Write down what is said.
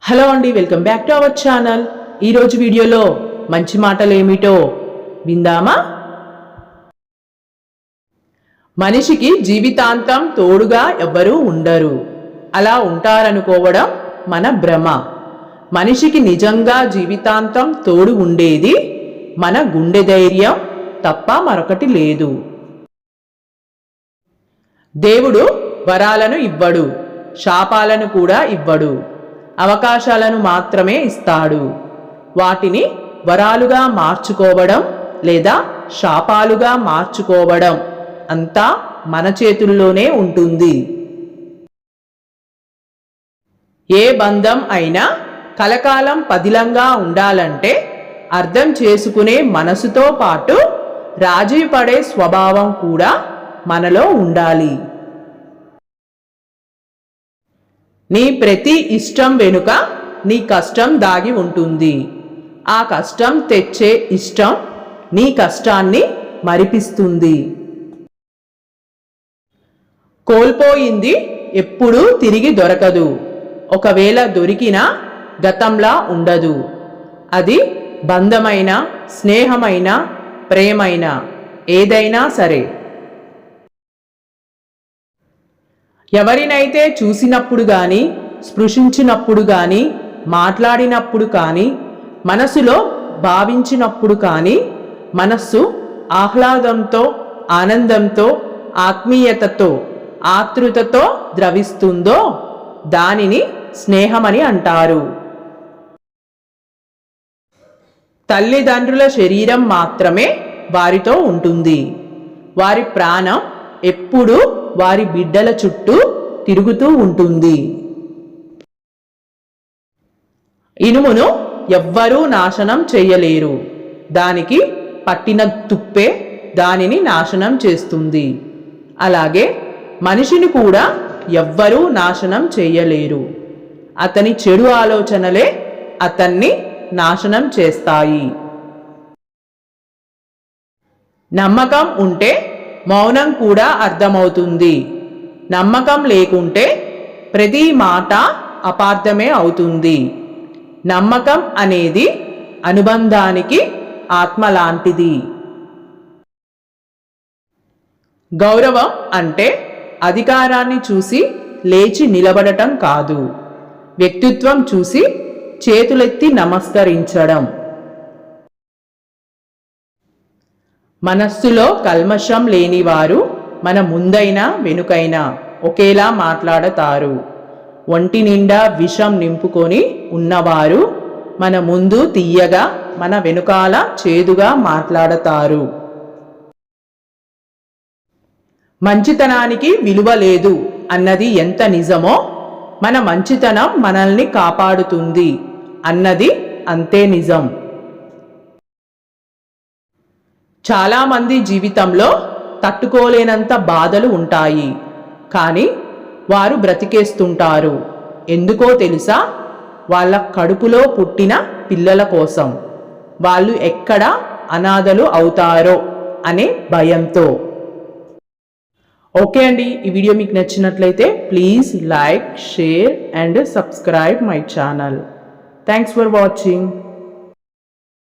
Hello అండి, welcome back to our channel. ఈరోజు వీడియోలో మంచి మాటలు ఏమిటో విందామా? మనిషికి జీవితాంతం తోడుగా ఎవ్వరూ ఉండరు. అలా ఉంటారనుకోవడం మన భ్రమ. మనిషికి నిజంగా జీవితాంతం తోడు ఉండేది మన గుండె ధైర్యం తప్ప మరొకటి లేదు. దేవుడు వరాలను ఇవ్వడు, శాపాలను కూడా ఇవ్వడు. అవకాశాలను మాత్రమే ఇస్తాడు. వాటిని వరాలుగా మార్చుకోవడం లేదా శాపాలుగా మార్చుకోవడం అంతా మన చేతుల్లోనే ఉంటుంది. ఏ బంధం అయినా కలకాలం పదిలంగా ఉండాలంటే అర్థం చేసుకునే మనసుతో పాటు రాజీ పడే స్వభావం కూడా మనలో ఉండాలి. నీ ప్రతి ఇష్టం వెనుక నీ కష్టం దాగి ఉంటుంది. ఆ కష్టం తెచ్చే ఇష్టం నీ కష్టాన్ని మరిపిస్తుంది. కోల్పోయింది ఎప్పుడూ తిరిగి దొరకదు. ఒకవేళ దొరికినా గతంలా ఉండదు. అది బంధమైన, స్నేహమైన, ప్రేమైన ఏదైనా సరే. ఎవరినైతే చూసినప్పుడు కానీ, స్పృశించినప్పుడు కానీ, మాట్లాడినప్పుడు కానీ, మనసులో భావించినప్పుడు కానీ మనస్సు ఆహ్లాదంతో, ఆనందంతో, ఆత్మీయతతో, ఆతృతతో ద్రవిస్తుందో దానిని స్నేహమని అంటారు. తల్లిదండ్రుల శరీరం మాత్రమే వారితో ఉంటుంది. వారి ప్రాణం ఎప్పుడూ వారి బిడ్డల చుట్టూ తిరుగుతూ ఉంటుంది. ఇనుమును ఎవ్వరూ నాశనం చేయలేరు. దానికి పట్టిన తుప్పే దానిని నాశనం చేస్తుంది. అలాగే మనిషిని కూడా ఎవ్వరూ నాశనం చేయలేరు. అతని చెడు ఆలోచనలే అతన్ని నాశనం చేస్తాయి. నమ్మకం ఉంటే మౌనం కూడా అర్థమవుతుంది. నమ్మకం లేకుంటే ప్రతి మాట అపార్థమే అవుతుంది. నమ్మకం అనేది అనుబంధానికి ఆత్మ లాంటిది. గౌరవం అంటే అధికారాన్ని చూసి లేచి నిలబడటం కాదు, వ్యక్తిత్వం చూసి చేతులెత్తి నమస్కరించడం. మనస్సులో కల్మషం లేనివారు మన ముందైనా వెనుకైనా ఒకేలా మాట్లాడతారు. ఒంటి నిండా విషం నింపుకొని ఉన్నవారు మన ముందు తీయగా, మన వెనుకాల చేదుగా మాట్లాడతారు. మంచితనానికి విలువ లేదు అన్నది ఎంత నిజమో, మన మంచితనం మనల్ని కాపాడుతుంది అన్నది అంతే నిజం. చాలామంది జీవితంలో తట్టుకోలేనంత బాధలు ఉంటాయి, కానీ వారు బ్రతికేస్తుంటారు. ఎందుకో తెలుసా? వాళ్ళ కడుపులో పుట్టిన పిల్లల కోసం. వాళ్ళు ఎక్కడ అనాథలు అవుతారో అనే భయంతో. ఓకే అండి, ఈ వీడియో మీకు నచ్చినట్లయితే please like, share and subscribe my channel. Thanks for watching.